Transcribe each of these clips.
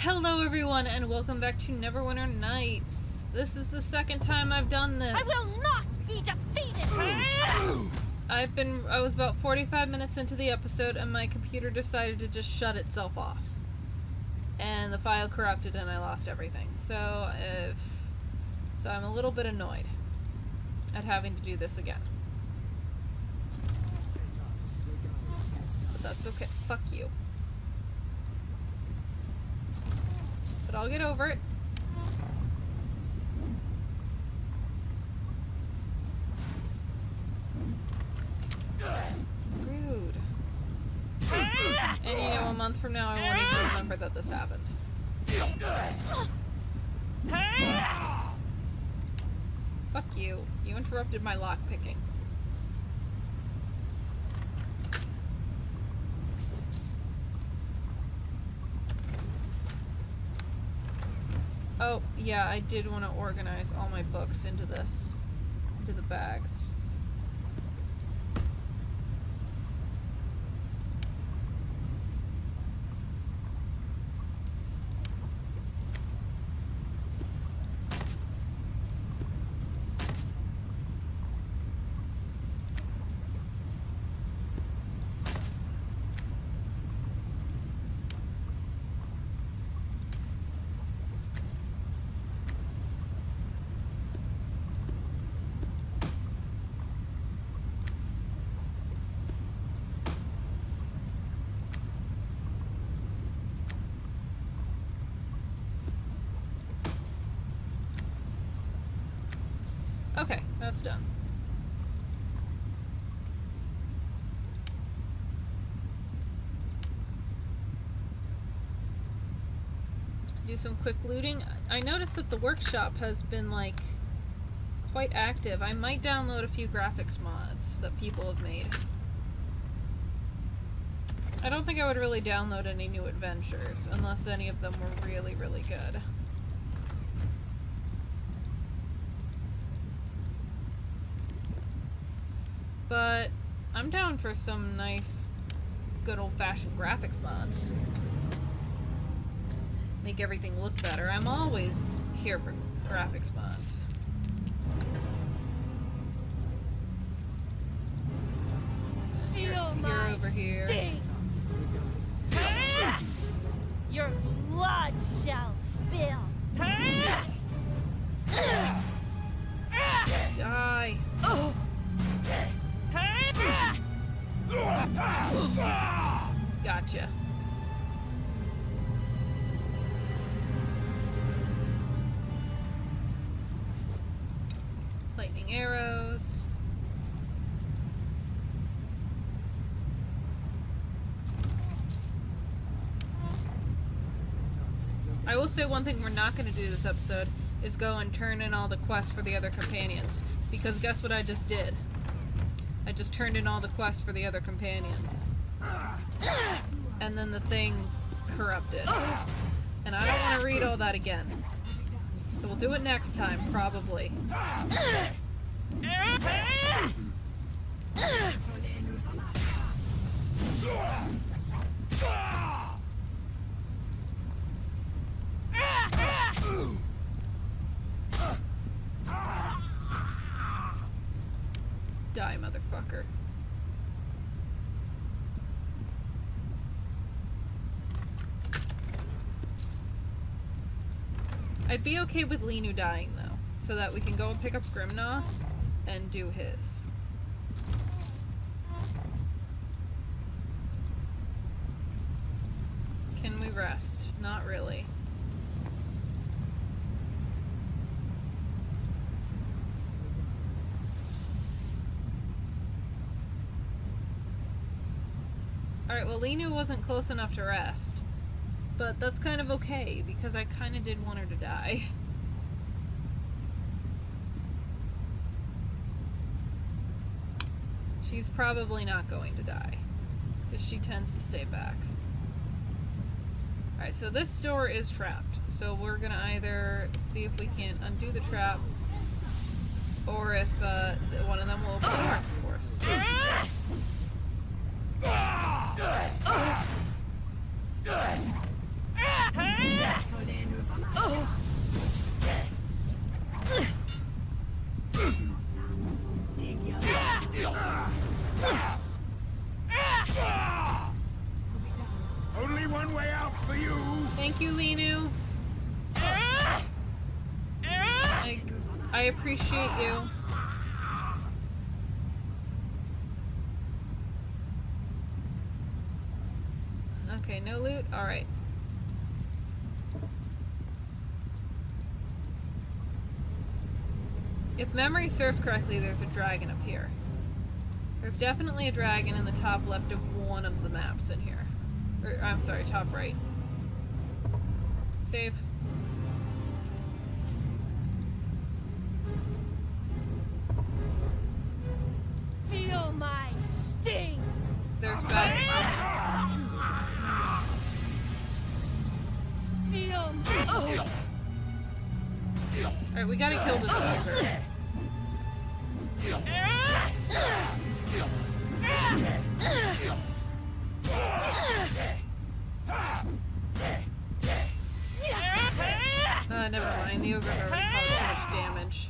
Hello everyone and welcome back to Neverwinter Nights. This is the second time I've done this. I will not be defeated! I was about 45 minutes into the episode and my computer decided to just shut itself off. And the file corrupted and I lost everything. So I'm a little bit annoyed at having to do this again. But that's okay. Fuck you. But I'll get over it. Rude. And you know, a month from now I won't even remember that this happened. Fuck you. You interrupted my lockpicking. Oh, yeah, I did want to organize all my books into the bags. Okay, that's done. Do some quick looting. I noticed that the workshop has been, like, quite active. I might download a few graphics mods that people have made. I don't think I would really download any new adventures, unless any of them were really, really good. But I'm down for some nice, good old-fashioned graphics mods. Make everything look better. I'm always here for graphics mods. Feel You're my over here. sting. Your blood shall spill. Die. Oh. Gotcha. Lightning arrows. I will say one thing we're not going to do this episode is go and turn in all the quests for the other companions. Because guess what I just did? I just turned in all the quests for the other companions. And then the thing corrupted. And I don't want to read all that again. So we'll do it next time, probably. Die, motherfucker. I'd be okay with Linu dying, though, so that we can go and pick up Grimnaw and do his. Can we rest? Not really. Alright, well, Linu wasn't close enough to rest. But that's kind of okay, because I kind of did want her to die. She's probably not going to die, because she tends to stay back. Alright, so this door is trapped. So we're gonna either see if we can undo the trap, or if one of them will open the door for us. Thank you, Linu. I appreciate you. Okay, no loot? Alright. If memory serves correctly, there's a dragon up here. There's definitely a dragon in the top left of one of the maps in here. Or, I'm sorry, top right. Save. Feel my sting. There's bad. Feel. Alright, we gotta kill this ogre. Never mind. The ogre already caused too much damage.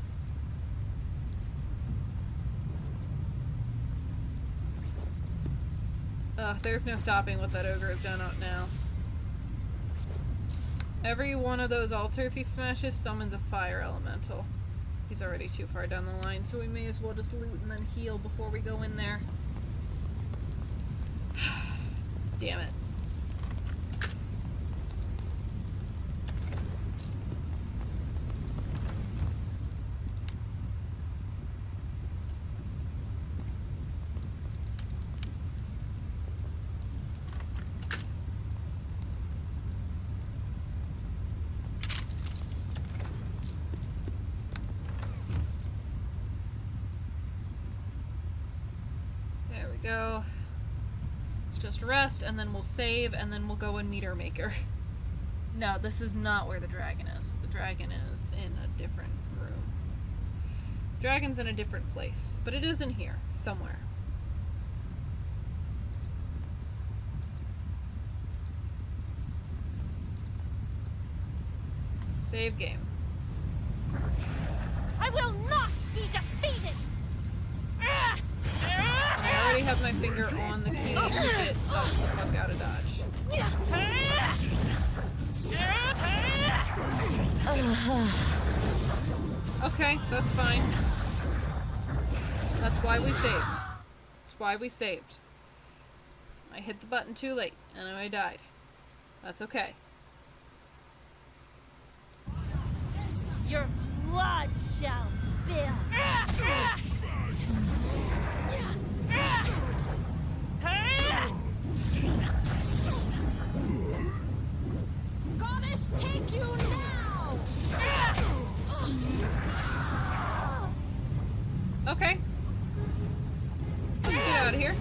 There's no stopping what that ogre has done out now. Every one of those altars he smashes summons a fire elemental. He's already too far down the line, so we may as well just loot and then heal before we go in there. Damn it. Go. Let's just rest, and then we'll save, and then we'll go and meet our maker. No, this is not where the dragon is. The dragon is in a different room. Dragon's in a different place, but it is in here, somewhere. Save game. I will not be defeated. And I already have my finger on the key to get the fuck out of dodge. Okay, that's fine. That's why we saved. That's why we saved. I hit the button too late, and I died. That's okay. Your blood shall spill. Goddess, take you now! Okay. Let's get out of here.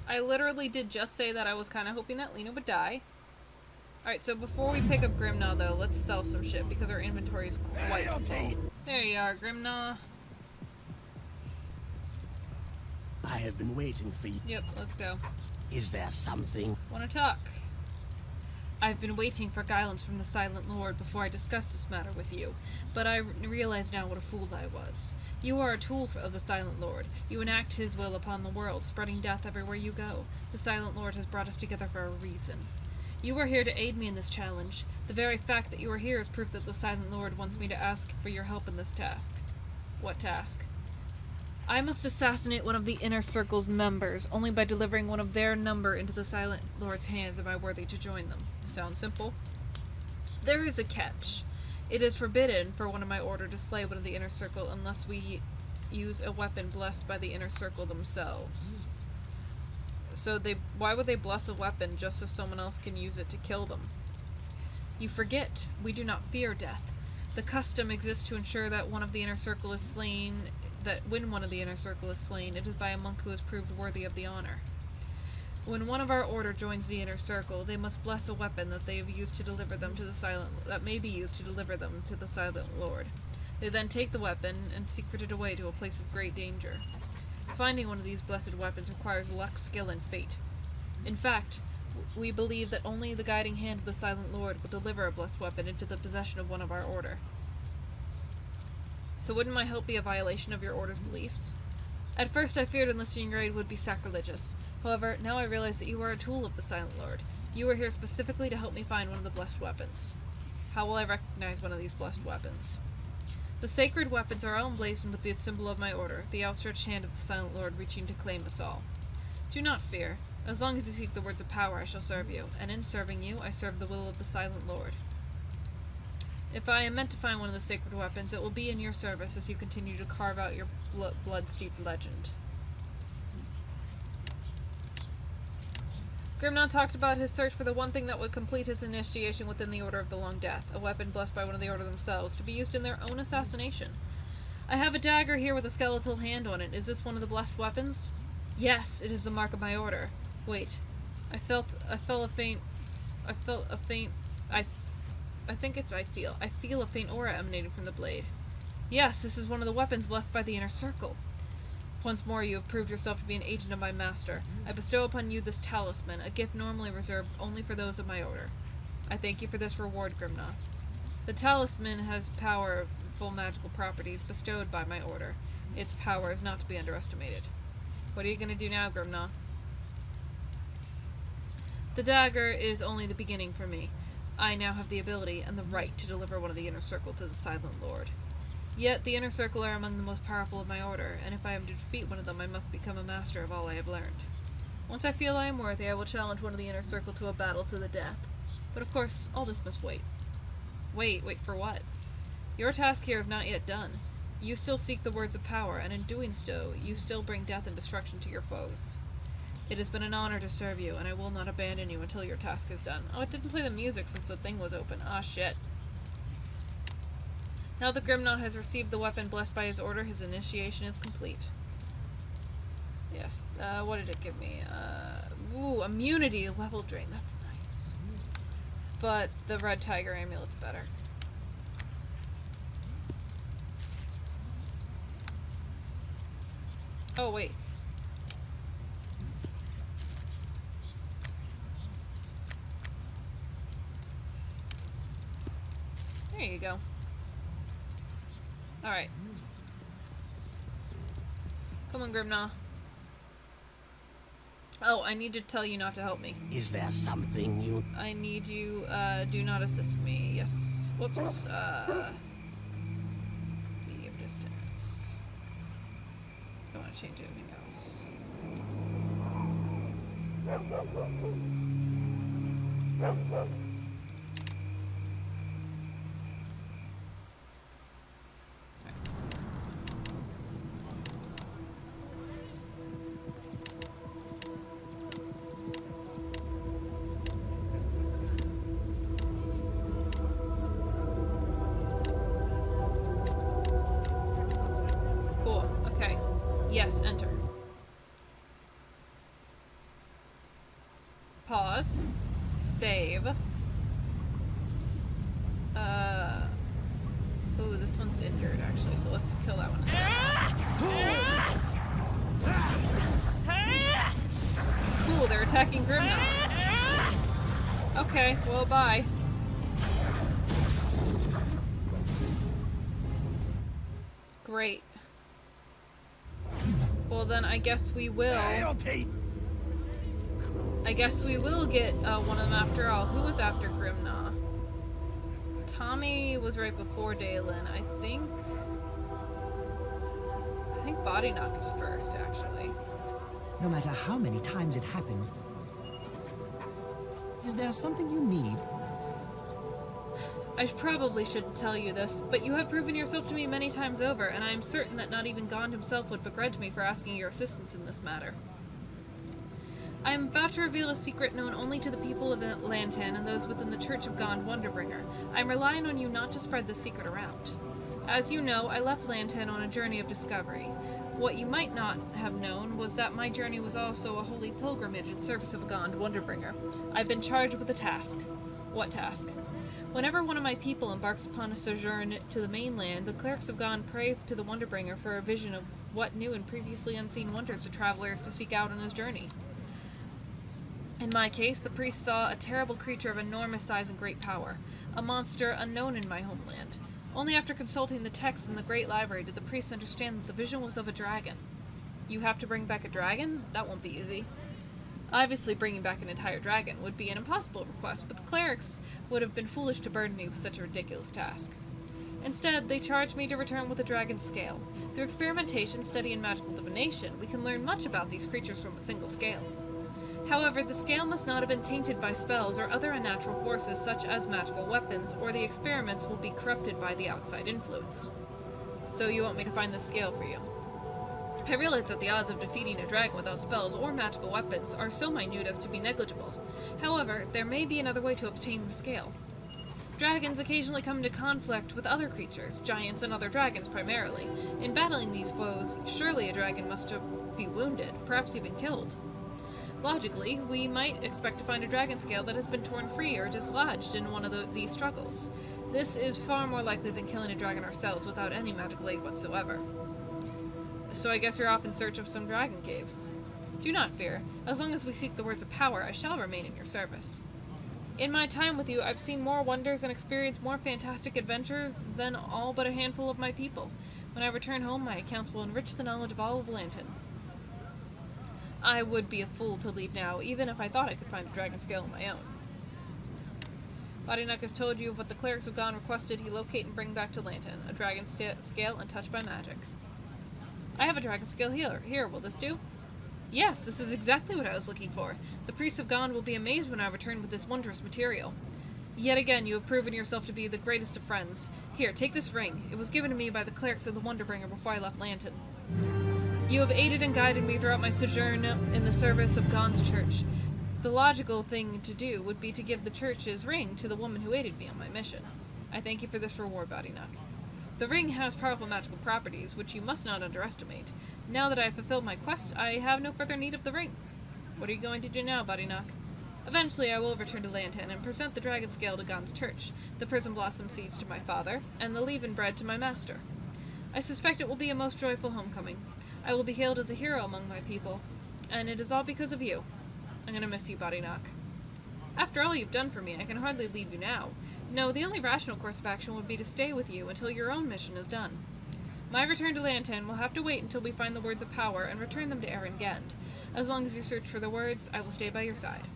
I literally did just say that I was kind of hoping that Lena would die. Alright, so before we pick up Grimnaw, though, let's sell some shit, because our inventory is quite full. There you are, Grimnaw. I have been waiting for you. Yep, let's go. Is there something? Wanna talk? I've been waiting for guidance from the Silent Lord before I discuss this matter with you, but I realize now what a fool I was. You are a tool of the Silent Lord. You enact his will upon the world, spreading death everywhere you go. The Silent Lord has brought us together for a reason. You are here to aid me in this challenge. The very fact that you are here is proof that the Silent Lord wants me to ask for your help in this task. What task? I must assassinate one of the Inner Circle's members. Only by delivering one of their number into the Silent Lord's hands am I worthy to join them. Sounds simple. There is a catch. It is forbidden for one of my order to slay one of the Inner Circle unless we use a weapon blessed by the Inner Circle themselves. So why would they bless a weapon just so someone else can use it to kill them? You forget, we do not fear death. The custom exists to ensure that one of the Inner Circle is slain, that when one of the Inner Circle is slain, it is by a monk who has proved worthy of the honor. When one of our order joins the Inner Circle, they must bless a weapon that they have used to deliver them to the that may be used to deliver them to the Silent Lord. They then take the weapon and secret it away to a place of great danger. Finding one of these blessed weapons requires luck, skill, and fate. In fact, we believe that only the guiding hand of the Silent Lord will deliver a blessed weapon into the possession of one of our order. So wouldn't my help be a violation of your order's beliefs? At first I feared enlisting your aid would be sacrilegious. However, now I realize that you are a tool of the Silent Lord. You are here specifically to help me find one of the blessed weapons. How will I recognize one of these blessed weapons? The sacred weapons are all emblazoned with the symbol of my order, the outstretched hand of the Silent Lord reaching to claim us all. Do not fear. As long as you seek the words of power, I shall serve you, and in serving you, I serve the will of the Silent Lord. If I am meant to find one of the sacred weapons, it will be in your service as you continue to carve out your blood-steeped legend. Grimnon talked about his search for the one thing that would complete his initiation within the Order of the Long Death, a weapon blessed by one of the Order themselves, to be used in their own assassination. I have a dagger here with a skeletal hand on it. Is this one of the blessed weapons? Yes, it is the mark of my order. Wait, I feel a faint aura emanating from the blade. Yes, this is one of the weapons blessed by the Inner Circle. Once more, you have proved yourself to be an agent of my master. I bestow upon you this talisman, a gift normally reserved only for those of my order. I thank you for this reward, Grimna. The talisman has powerful magical properties bestowed by my order. Its power is not to be underestimated. What are you going to do now, Grimna? The dagger is only the beginning for me. I now have the ability and the right to deliver one of the Inner Circle to the Silent Lord. Yet, the Inner Circle are among the most powerful of my order, and if I am to defeat one of them, I must become a master of all I have learned. Once I feel I am worthy, I will challenge one of the Inner Circle to a battle to the death. But of course, all this must wait. Wait for what? Your task here is not yet done. You still seek the words of power, and in doing so, you still bring death and destruction to your foes. It has been an honor to serve you, and I will not abandon you until your task is done. Oh, it didn't play the music since the thing was open. Ah, shit. Now that Grimna has received the weapon blessed by his order, his initiation is complete. Yes, what did it give me? Ooh, immunity, level drain, that's nice. But the red tiger amulet's better. Oh, wait. There you go. Alright. Come on, Grimna. Oh, I need to tell you not to help me. Is there something you... I need you, do not assist me. Yes. Whoops. Leave distance. Don't want to change anything else. Yes, enter. Pause. Save. Ooh, this one's injured, actually, so let's kill that one instead. Cool, they're attacking Grimna. Okay, well, bye. Great. Well then, I guess we will get one of them after all. Who was after Grimna? Tommy was right before Dalen. I think Body Knock is first, actually. No matter how many times it happens, is there something you need? I probably shouldn't tell you this, but you have proven yourself to me many times over, and I am certain that not even Gond himself would begrudge me for asking your assistance in this matter. I am about to reveal a secret known only to the people of Lantan and those within the Church of Gond Wonderbringer. I am relying on you not to spread this secret around. As you know, I left Lantan on a journey of discovery. What you might not have known was that my journey was also a holy pilgrimage in service of Gond Wonderbringer. I've been charged with a task. What task? Whenever one of my people embarks upon a sojourn to the mainland, the clerics of Gond pray to the Wonderbringer for a vision of what new and previously unseen wonders to travelers to seek out on his journey. In my case, the priest saw a terrible creature of enormous size and great power, a monster unknown in my homeland. Only after consulting the texts in the Great Library did the priest understand that the vision was of a dragon. You have to bring back a dragon? That won't be easy. Obviously, bringing back an entire dragon would be an impossible request, but the clerics would have been foolish to burden me with such a ridiculous task. Instead, they charged me to return with a dragon's scale. Through experimentation, study, and magical divination, we can learn much about these creatures from a single scale. However, the scale must not have been tainted by spells or other unnatural forces such as magical weapons, or the experiments will be corrupted by the outside influence. So you want me to find the scale for you? I realize that the odds of defeating a dragon without spells or magical weapons are so minute as to be negligible. However, there may be another way to obtain the scale. Dragons occasionally come into conflict with other creatures, giants and other dragons primarily. In battling these foes, surely a dragon must be wounded, perhaps even killed. Logically, we might expect to find a dragon scale that has been torn free or dislodged in one of these struggles. This is far more likely than killing a dragon ourselves without any magical aid whatsoever. So I guess you're off in search of some dragon caves. Do not fear. As long as we seek the words of power, I shall remain in your service. In my time with you, I've seen more wonders and experienced more fantastic adventures than all but a handful of my people. When I return home, my accounts will enrich the knowledge of all of Lantern. I would be a fool to leave now, even if I thought I could find a dragon scale on my own. Bodynock has told you of what the clerics of Gone requested he locate and bring back to Lantern, a dragon scale untouched by magic. I have a dragon scale here. Will this do? Yes, this is exactly what I was looking for. The priests of Gone will be amazed when I return with this wondrous material. Yet again, you have proven yourself to be the greatest of friends. Here, take this ring. It was given to me by the clerics of the Wonderbringer before I left Lantern. You have aided and guided me throughout my sojourn in the service of Gone's church. The logical thing to do would be to give the church's ring to the woman who aided me on my mission. I thank you for this reward, Bodynock. The ring has powerful magical properties, which you must not underestimate. Now that I have fulfilled my quest, I have no further need of the ring. What are you going to do now, Bodynock? Eventually I will return to Lantern and present the dragon scale to Gone's church, the prism blossom seeds to my father, and the leaven bread to my master. I suspect it will be a most joyful homecoming. I will be hailed as a hero among my people, and it is all because of you. I'm gonna miss you, Bodynock. After all you've done for me, I can hardly leave you now. No, the only rational course of action would be to stay with you until your own mission is done. My return to Lantern will have to wait until we find the words of power and return them to Aaron Gend. As long as you search for the words, I will stay by your side.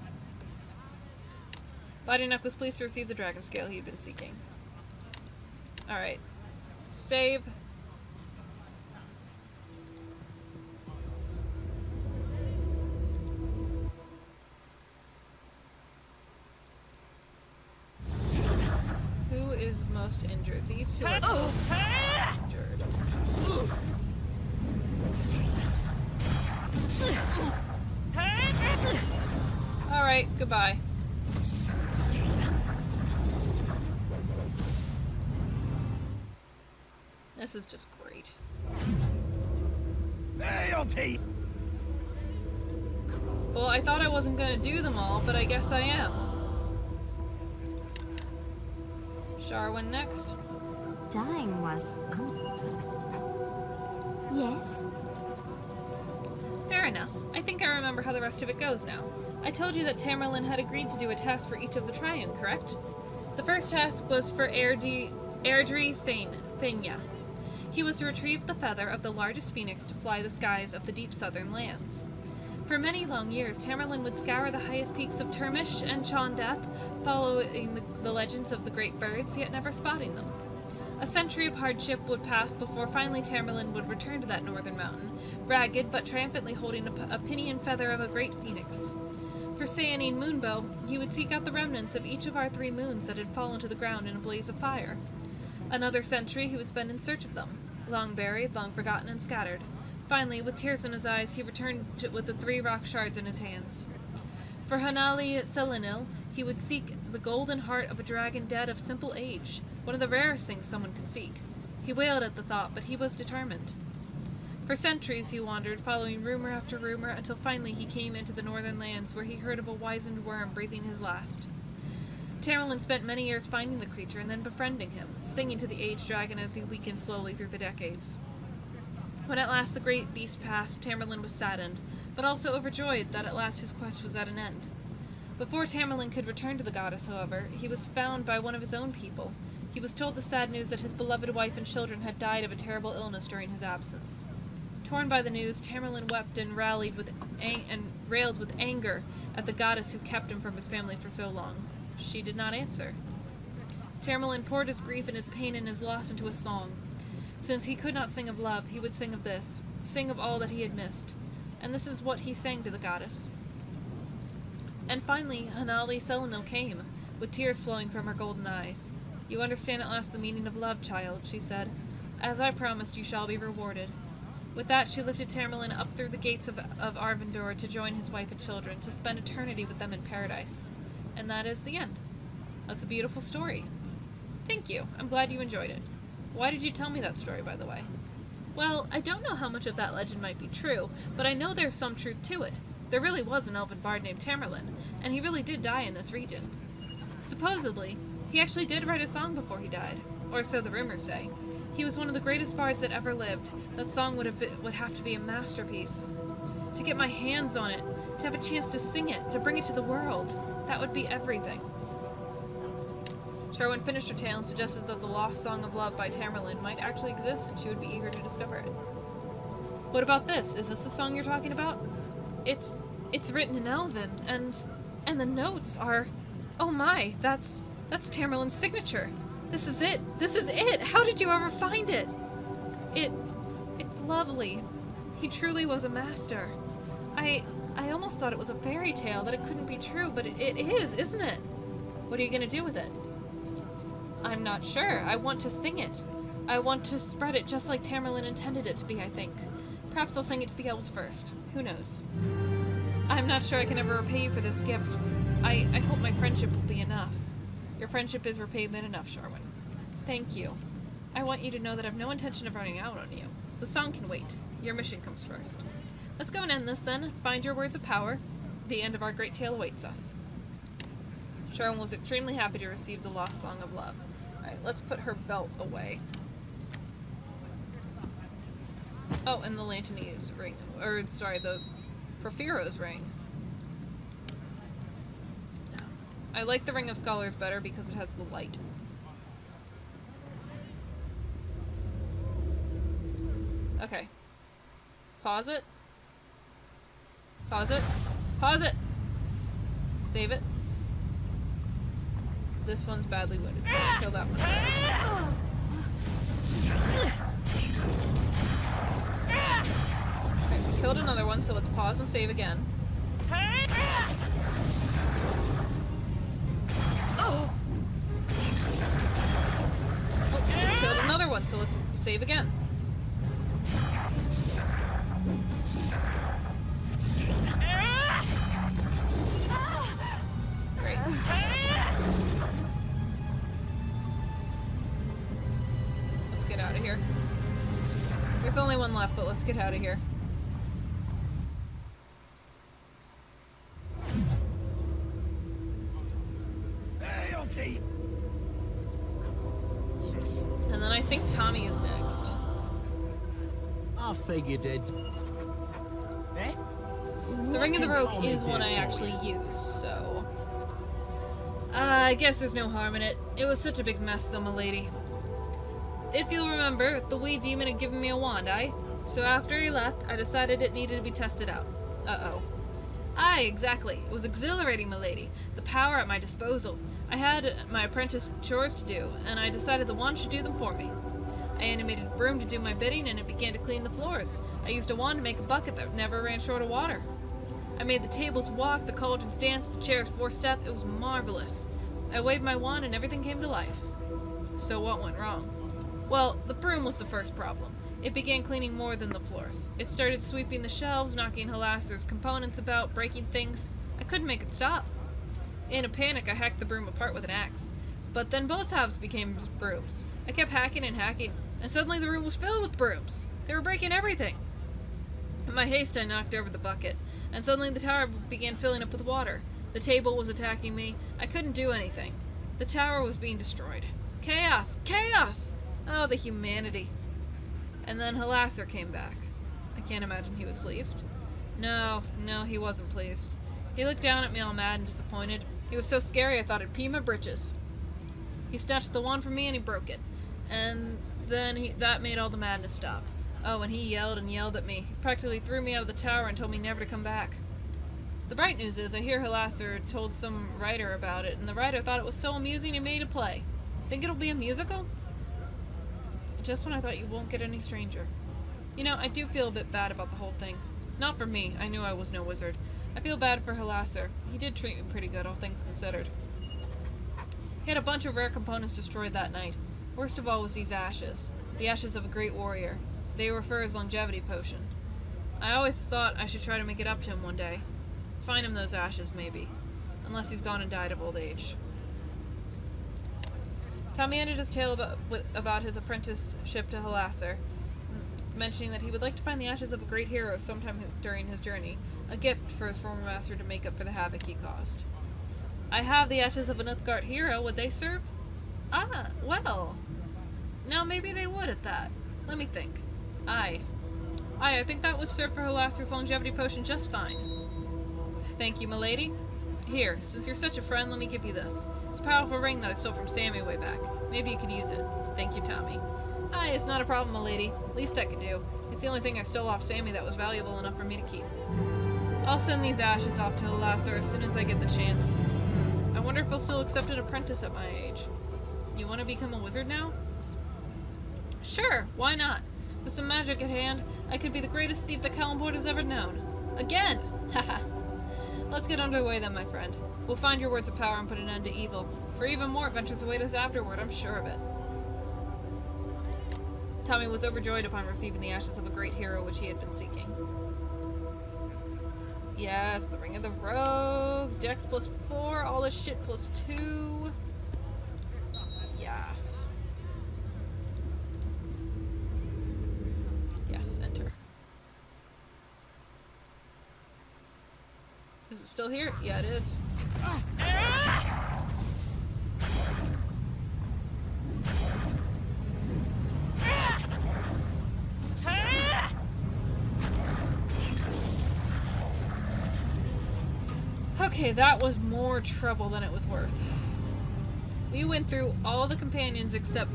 Bodynock was pleased to receive the dragon scale he had been seeking. Alright. Save. Who is most injured? These two are both injured. Alright, goodbye. This is just great. Hey, I'll take. Well, I thought I wasn't gonna do them all, but I guess I am. Sharwin next. Dying was... Yes? Fair enough. I think I remember how the rest of it goes now. I told you that Tamerlane had agreed to do a task for each of the Triune, correct? The first task was for Airdrie Fenya. He was to retrieve the feather of the largest phoenix to fly the skies of the deep southern lands. For many long years, Tamerlane would scour the highest peaks of Termish and Chondath, following the legends of the great birds, yet never spotting them. A century of hardship would pass before finally Tamerlane would return to that northern mountain, ragged but triumphantly holding a pinion feather of a great phoenix. For Sayanine Moonbow, he would seek out the remnants of each of our 3 moons that had fallen to the ground in a blaze of fire. Another century he would spend in search of them, long buried, long forgotten, and scattered. Finally, with tears in his eyes, he returned with the 3 rock shards in his hands. For Hanali Selenil, he would seek the golden heart of a dragon dead of simple age, one of the rarest things someone could seek. He wailed at the thought, but he was determined. For centuries he wandered, following rumor after rumor, until finally he came into the northern lands, where he heard of a wizened worm breathing his last. Tamerlane spent many years finding the creature and then befriending him, singing to the aged dragon as he weakened slowly through the decades. When at last the great beast passed, Tamerlane was saddened, but also overjoyed that at last his quest was at an end. Before Tamerlane could return to the goddess, however, he was found by one of his own people. He was told the sad news that his beloved wife and children had died of a terrible illness during his absence. Torn by the news, Tamerlane wept and railed with anger at the goddess who kept him from his family for so long. She did not answer. Tamerlane poured his grief and his pain and his loss into a song. Since he could not sing of love, he would sing of this, sing of all that he had missed. And this is what he sang to the goddess. And finally, Hanali Selenil came, with tears flowing from her golden eyes. You understand at last the meaning of love, child, she said. As I promised, you shall be rewarded. With that, she lifted Tamerlane up through the gates of Arvindor to join his wife and children, to spend eternity with them in paradise. And that is the end. That's a beautiful story. Thank you. I'm glad you enjoyed it. Why did you tell me that story, by the way? Well, I don't know how much of that legend might be true, but I know there's some truth to it. There really was an elven bard named Tamerlane, and he really did die in this region. Supposedly, he actually did write a song before he died, or so the rumors say. He was one of the greatest bards that ever lived. That song would have to be a masterpiece. To get my hands on it, to have a chance to sing it, to bring it to the world, that would be everything. Sherwin finished her tale and suggested that the lost Song of Love by Tamerlane might actually exist and she would be eager to discover it. What about this? Is this the song you're talking about? It's written in Elven, and the notes are... Oh my, that's Tamerlane's signature. This is it. This is it. How did you ever find it? It's lovely. He truly was a master. I almost thought it was a fairy tale, that it couldn't be true, but it is, isn't it? What are you gonna do with it? I'm not sure. I want to sing it. I want to spread it just like Tamerlane intended it to be, I think. Perhaps I'll sing it to the elves first. Who knows? I'm not sure I can ever repay you for this gift. I hope my friendship will be enough. Your friendship is repayment enough, Sherwin. Thank you. I want you to know that I have no intention of running out on you. The song can wait. Your mission comes first. Let's go and end this then. Find your words of power. The end of our great tale awaits us. Sherwin was extremely happy to receive the lost Song of Love. Alright, let's put her belt away. Oh, and the Lantanese ring. Or, sorry, the Porphyro's ring. I like the Ring of Scholars better because it has the light. Okay. Pause it. Pause it. Pause it! Save it. This one's badly wounded, so I'll kill that one. Okay, we killed another one, so let's pause and save again. Oh, we killed another one, so let's save again. Great. Let's get out of here. There's only one left, but let's get out of here. And then I think Tommy is next. I figured it. Eh? The Ring of the Rogue is one I actually use, so... I guess there's no harm in it. It was such a big mess though, milady. If you'll remember, the wee demon had given me a wand, aye? So after he left, I decided it needed to be tested out. Uh-oh. Aye, exactly. It was exhilarating, milady. The power at my disposal. I had my apprentice chores to do, and I decided the wand should do them for me. I animated a broom to do my bidding, and it began to clean the floors. I used a wand to make a bucket that never ran short of water. I made the tables walk, the cauldrons dance, the chairs four-step. It was marvelous. I waved my wand, and everything came to life. So what went wrong? Well, the broom was the first problem. It began cleaning more than the floors. It started sweeping the shelves, knocking Halasser's components about, breaking things. I couldn't make it stop. In a panic, I hacked the broom apart with an axe. But then both halves became brooms. I kept hacking and hacking, and suddenly the room was filled with brooms. They were breaking everything. In my haste, I knocked over the bucket, and suddenly the tower began filling up with water. The table was attacking me. I couldn't do anything. The tower was being destroyed. Chaos! Chaos! Oh, the humanity. And then Halasser came back. I can't imagine he was pleased. No, he wasn't pleased. He looked down at me all mad and disappointed. He was so scary I thought I'd pee my britches. He snatched the wand from me and he broke it. And then that made all the madness stop. Oh, and he yelled and yelled at me. He practically threw me out of the tower and told me never to come back. The bright news is, I hear Halasser told some writer about it, and the writer thought it was so amusing he made a play. Think it'll be a musical? Just when I thought you won't get any stranger. You know, I do feel a bit bad about the whole thing. Not for me, I knew I was no wizard. I feel bad for Halasser. He did treat me pretty good, all things considered. He had a bunch of rare components destroyed that night. Worst of all was these ashes. The ashes of a great warrior. They were for his longevity potion. I always thought I should try to make it up to him one day. Find him those ashes, maybe. Unless he's gone and died of old age. Tommy ended his tale about his apprenticeship to Halasser, mentioning that he would like to find the ashes of a great hero sometime during his journey, a gift for his former master to make up for the havoc he caused. I have the ashes of an Uthgard hero. Would they serve? Ah, well. Now maybe they would at that. Let me think. I think that would serve for Halasser's longevity potion just fine. Thank you, milady. Here, since you're such a friend, let me give you this. It's a powerful ring that I stole from Sammy way back. Maybe you could use it. Thank you, Tommy. Aye, it's not a problem, milady. Least I could do. It's the only thing I stole off Sammy that was valuable enough for me to keep. I'll send these ashes off to Halasser as soon as I get the chance. I wonder if he'll still accept an apprentice at my age. You want to become a wizard now? Sure, why not? With some magic at hand, I could be the greatest thief that Kalimport has ever known. Again! Haha. Let's get underway then, my friend. We'll find your words of power and put an end to evil. For even more adventures await us afterward, I'm sure of it. Tommy was overjoyed upon receiving the ashes of a great hero which he had been seeking. Yes, the Ring of the Rogue, Dex +4, all this shit +2. Yes. Yes, enter. Is it still here? Yeah, it is. Okay, that was more trouble than it was worth. We went through all the companions except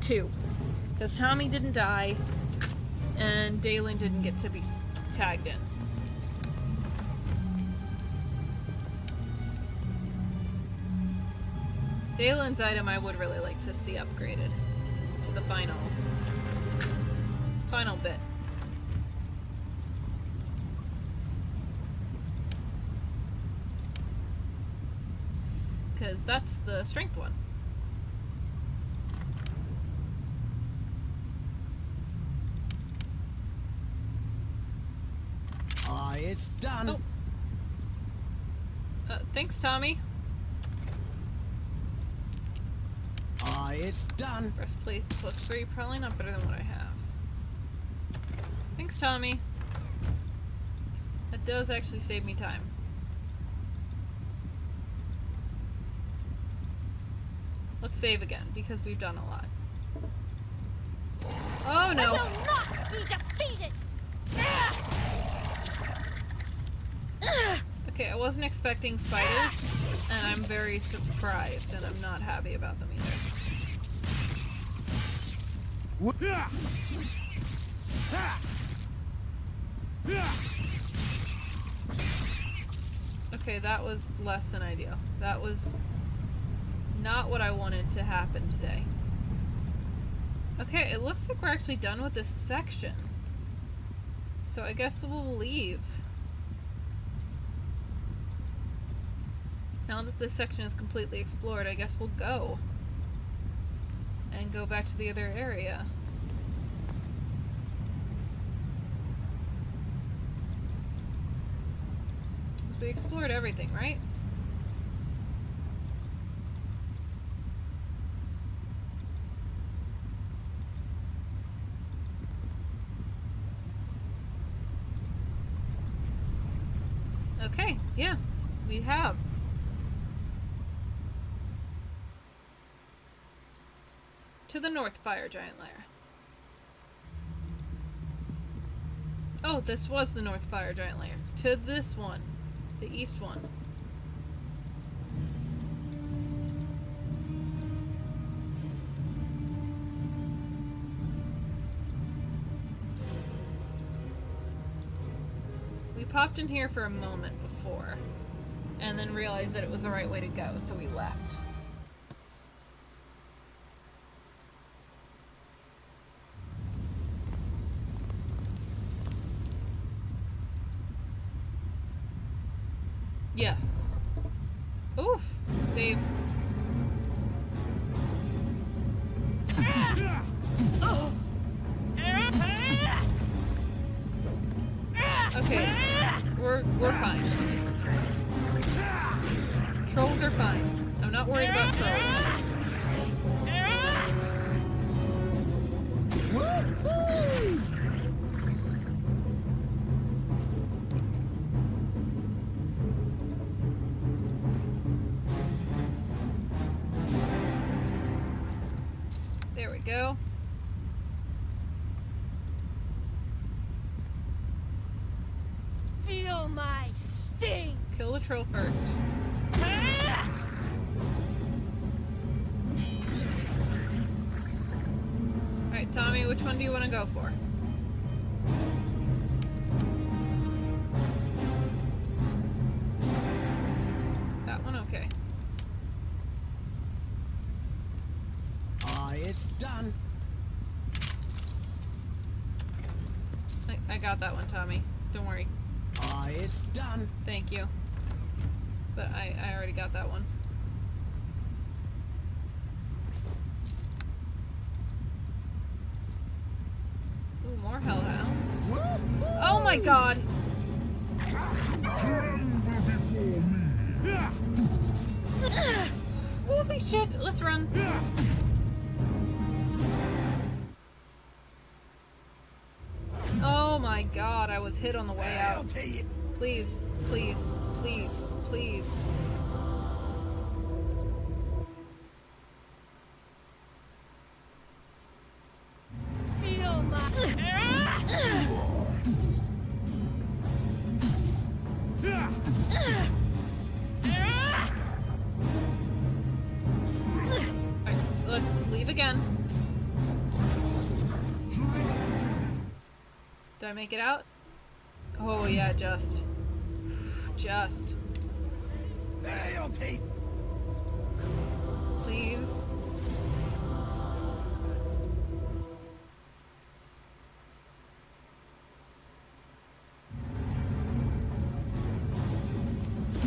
two. Because Tommy didn't die, and Dalen didn't get to be tagged in. Dalen's item I would really like to see upgraded to the final bit. Because that's the strength one. It's done. Oh. Thanks, Tommy. It's done. Breastplate +3, probably not better than what I have. Thanks, Tommy. That does actually save me time. Let's save again, because we've done a lot. Oh no! I will not be defeated! Okay, I wasn't expecting spiders, and I'm very surprised, and I'm not happy about them either. Okay, that was less than ideal. That was not what I wanted to happen today. Okay, it looks like we're actually done with this section. So I guess we'll leave. Now that this section is completely explored, I guess we'll go. And go back to the other area. Because we explored everything, right? Okay, yeah, we have. To the North Fire Giant Lair. Oh, this was the North Fire Giant Lair. To this one. The east one. popped in here for a moment before, and then realized that it was the right way to go, so we left. Yes. Oof. Save. Oh. Okay. We're fine. Trolls are fine. I'm not worried about trolls. Woohoo! There we go. Feel my sting. Kill the troll first. Alright, Tommy, which one do you want to go for? That one? Okay. It's done. I got that one, Tommy. Don't worry. It's done. Thank you. But I already got that one. Ooh, more hellhounds. Woohoo! Oh my god! Holy shit! Let's run. Oh my god, I was hit on the way out. Please, please, please, please. Feel my. Alright, so let's leave again. Did I make it out? Oh yeah, just. Just. Please.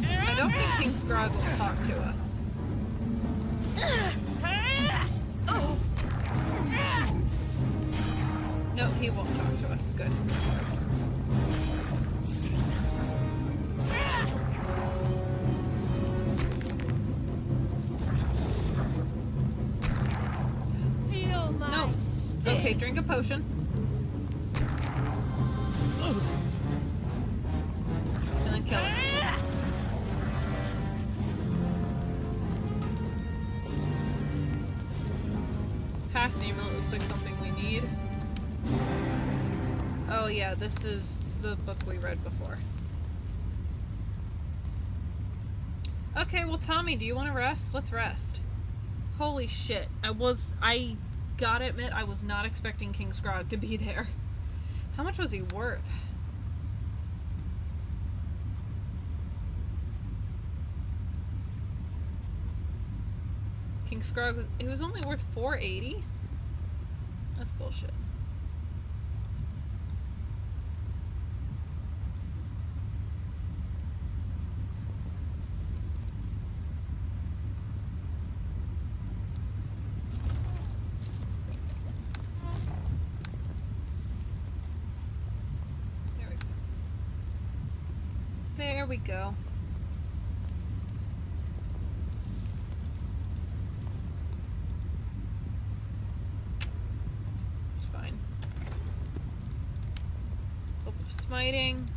I don't think King Scrog will talk to us. No, he won't talk to us. Good. Feel my No. sting. Okay, drink a potion. And then kill him. Passing remote looks like something we need. Oh yeah, this is the book we read before. Okay, well Tommy, do you want to rest? Let's rest. Holy shit. I gotta admit, I was not expecting King Scrog to be there. How much was he worth? King Scrog he was only worth 480? That's bullshit. There we go. It's fine. Hope of smiting.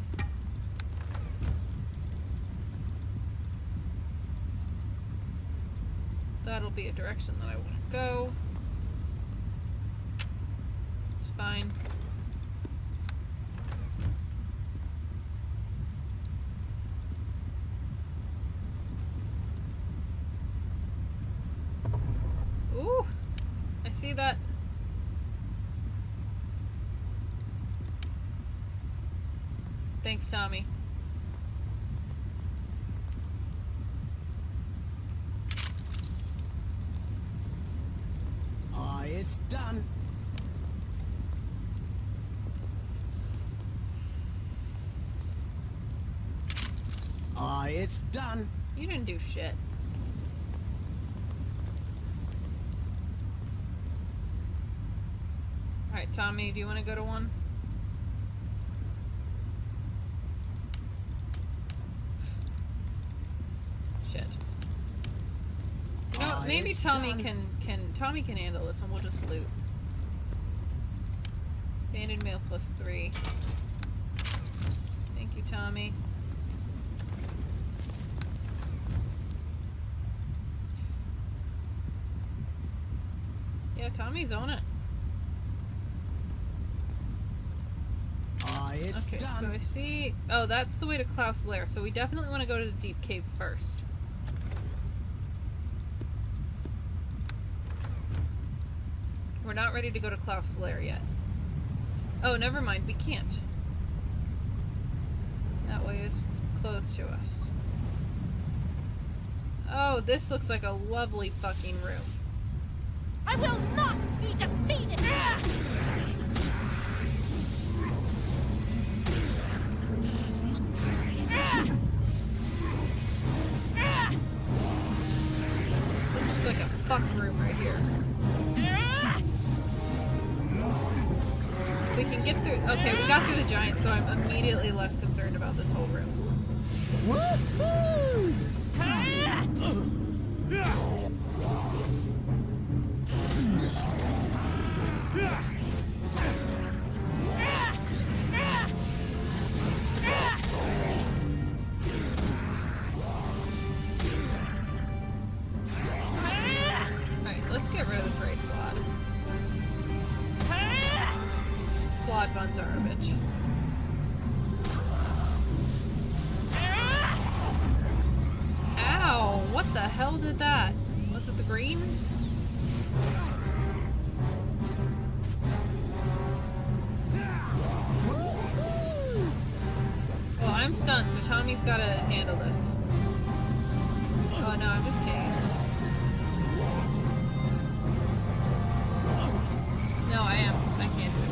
That'll be a direction that I want to go. It's fine. Ooh, I see that. Thanks, Tommy. it's done. It's done. You didn't do shit. Alright, Tommy, do you want to go to one? Shit. You know what, maybe it's Tommy done. Tommy can handle this and we'll just loot. Banded mail +3. Thank you, Tommy. Yeah, Tommy's on it. It's Okay, done. so I see... Oh, that's the way to Klaus' lair, so we definitely want to go to the deep cave first. We're not ready to go to Klaus' lair yet. Oh, never mind, we can't. That way is closed to us. Oh, this looks like a lovely fucking room. I will not be defeated! This looks like a fuck room right here. We can get through... Okay, we got through the giant, so I'm immediately less concerned about this whole room. Woohoo! Alright, let's get rid of the gray slot. Slot buns are a bitch. Ow! What the hell did that? Was it the green? Well, I'm stunned, so Tommy's gotta handle this. Oh no, I'm just dazed. No, I am. I can't do it.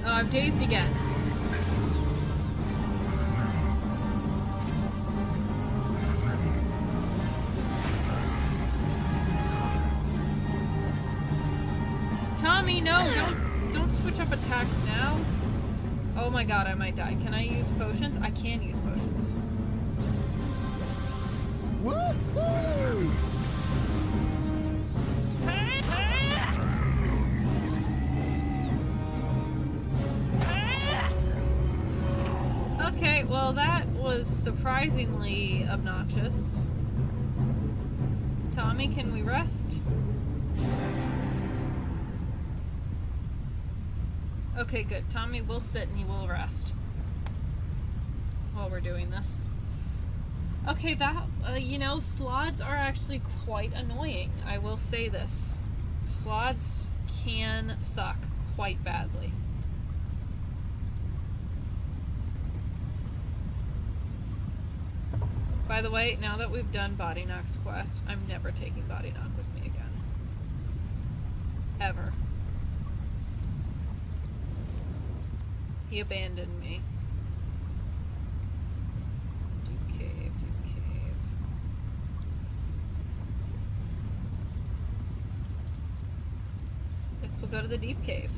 Oh, I'm dazed again. Tommy, no! Don't switch up attacks now. Oh my god, I might die. Can I use potions? I can use potions. Woohoo! Okay, well that was surprisingly obnoxious. Tommy, can we rest? Okay, good. Tommy will sit and he will rest while we're doing this. Okay, that, you know, slods are actually quite annoying. I will say this. Slods can suck quite badly. By the way, now that we've done Body Knock's quest, I'm never taking Body Knock with me again. Ever. He abandoned me. Deep cave, deep cave. Guess we'll go to the deep cave.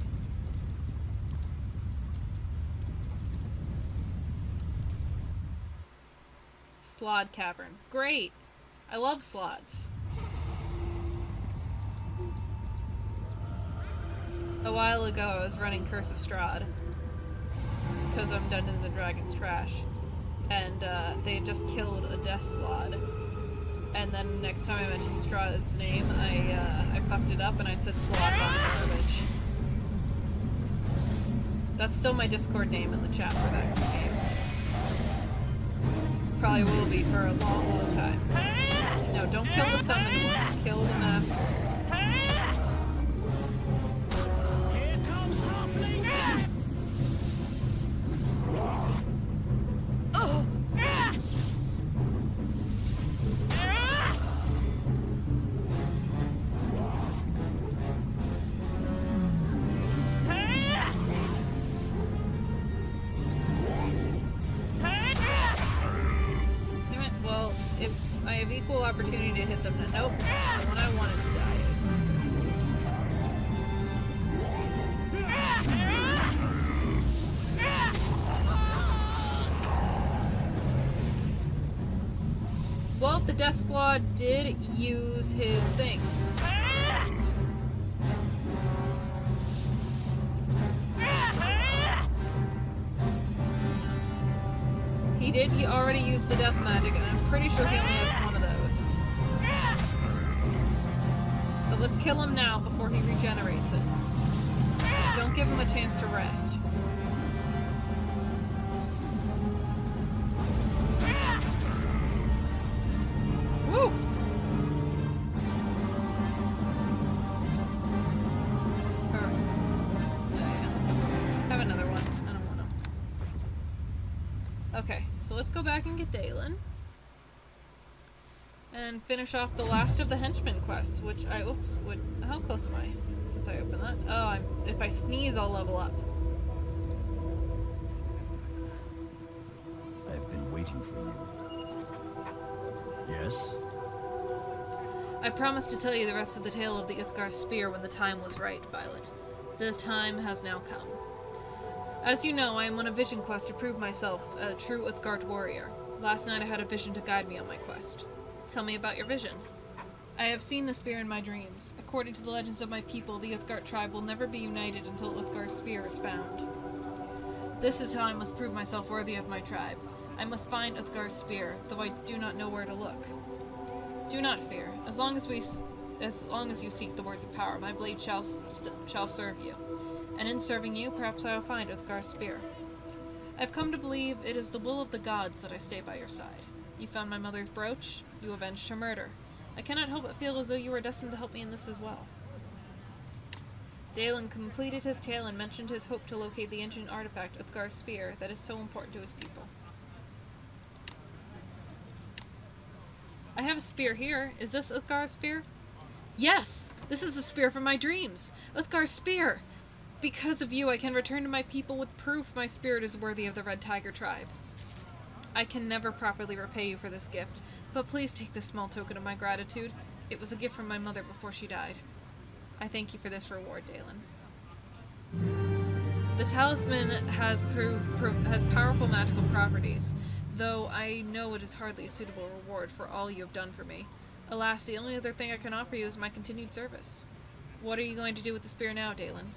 Slod cavern. Great! I love slots. A while ago I was running Curse of Strahd because I'm Dungeons and Dragons trash, and they had just killed a death slod, and then next time I mentioned Strahd's name I fucked it up and I said slod bombs garbage. That's still my Discord name in the chat for that game. Probably will be for a long, long time. No, don't kill the summoned ones, kill the masters. Here comes Hoppling! opportunity to hit them. Nope. The one I wanted to die is. Well, the Deathslaw did use his thing. He did already use the death magic, and I'm pretty sure he only has one of those. So let's kill him now before he regenerates it. Just don't give him a chance to rest. Woo! Have another one. I don't want him. Okay, so let's go back and get Dalen. And finish off the last of the henchman quests, which I, oops, how close am I since I opened that? Oh, if I sneeze, I'll level up. I've been waiting for you. Yes? I promised to tell you the rest of the tale of the Uthgar spear when the time was right, Violet. The time has now come. As you know, I am on a vision quest to prove myself a true Uthgard warrior. Last night I had a vision to guide me on my quest. Tell me about your vision. I have seen the spear in my dreams. According to the legends of my people, the Uthgard tribe will never be united until Uthgar's spear is found. This is how I must prove myself worthy of my tribe. I must find Uthgar's spear, though I do not know where to look. Do not fear. As long as you seek the words of power, my blade shall serve you. And in serving you, perhaps I will find Uthgar's spear. I've come to believe it is the will of the gods that I stay by your side. You found my mother's brooch. You avenged her murder. I cannot help but feel as though you are destined to help me in this as well. Dalen completed his tale and mentioned his hope to locate the ancient artifact, Uthgar's spear, that is so important to his people. I have a spear here. Is this Uthgar's spear? Yes! This is the spear from my dreams! Uthgar's spear! Because of you, I can return to my people with proof my spirit is worthy of the Red Tiger tribe. I can never properly repay you for this gift, but please take this small token of my gratitude. It was a gift from my mother before she died. I thank you for this reward, Dalen. The talisman has powerful magical properties, though I know it is hardly a suitable reward for all you have done for me. Alas, the only other thing I can offer you is my continued service. What are you going to do with the spear now, Dalen?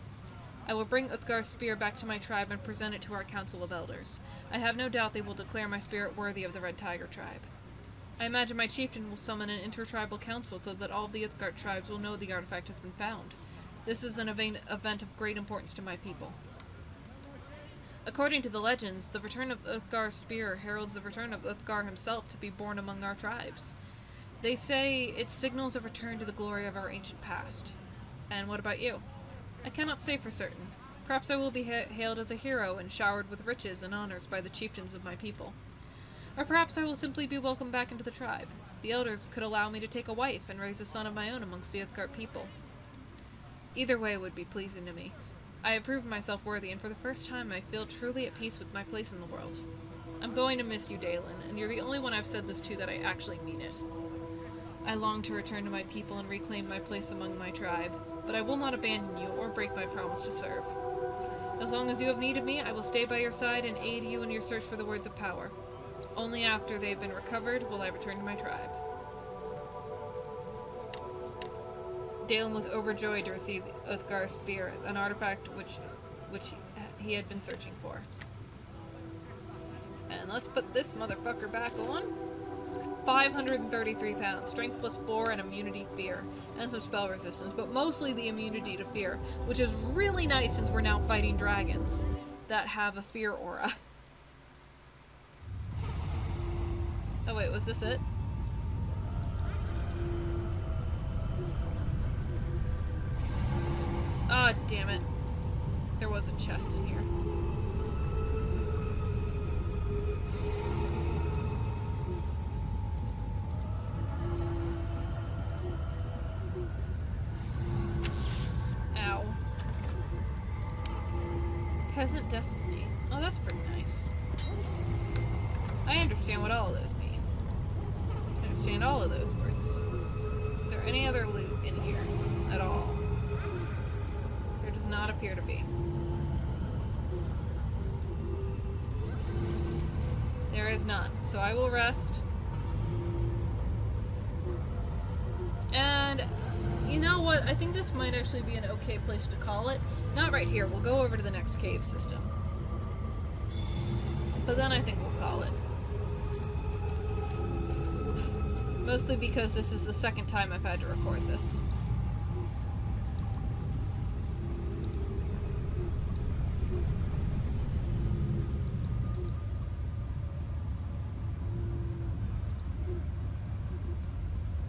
I will bring Uthgar's spear back to my tribe and present it to our council of elders. I have no doubt they will declare my spirit worthy of the Red Tiger tribe. I imagine my chieftain will summon an intertribal council so that all of the Uthgar tribes will know the artifact has been found. This is an event of great importance to my people. According to the legends, the return of Uthgar's spear heralds the return of Uthgar himself to be born among our tribes. They say it signals a return to the glory of our ancient past. And what about you? I cannot say for certain. Perhaps I will be hailed as a hero and showered with riches and honors by the chieftains of my people. Or perhaps I will simply be welcomed back into the tribe. The elders could allow me to take a wife and raise a son of my own amongst the Uthgar people. Either way would be pleasing to me. I have proved myself worthy, and for the first time I feel truly at peace with my place in the world. I'm going to miss you, Dalen, and you're the only one I've said this to that I actually mean it. I long to return to my people and reclaim my place among my tribe, but I will not abandon you or break my promise to serve. As long as you have need of me, I will stay by your side and aid you in your search for the words of power. Only after they have been recovered will I return to my tribe. Dalen was overjoyed to receive Uthgar's spear, an artifact which he had been searching for. And let's put this motherfucker back on. 533 pounds, strength plus 4, and immunity fear, and some spell resistance, but mostly the immunity to fear, which is really nice since we're now fighting dragons that have a fear aura. Oh wait, was this it? Ah, oh, damn it. There was a chest in here. Ow. Peasant Destiny. Oh, that's pretty nice. I understand what all of those mean. understand all of those words. Is there any other loot in here at all? There does not appear to be. There is none. So I will rest. And you know what? I think this might actually be an okay place to call it. Not right here. We'll go over to the next cave system. But then I think we'll call it. Mostly because this is the second time I've had to record this.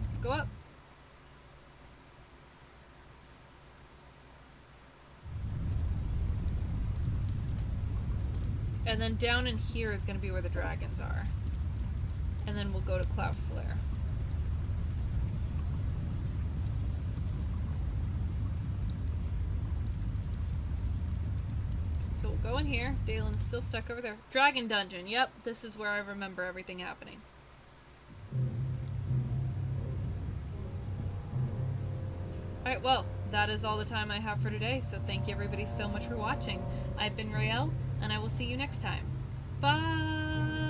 Let's go up. And then down in here is going to be where the dragons are. And then we'll go to Klaus' lair. So we'll go in here. Dalen's still stuck over there. Dragon dungeon. Yep, this is where I remember everything happening. Alright, well, that is all the time I have for today, so thank you everybody so much for watching. I've been Royale, and I will see you next time. Bye!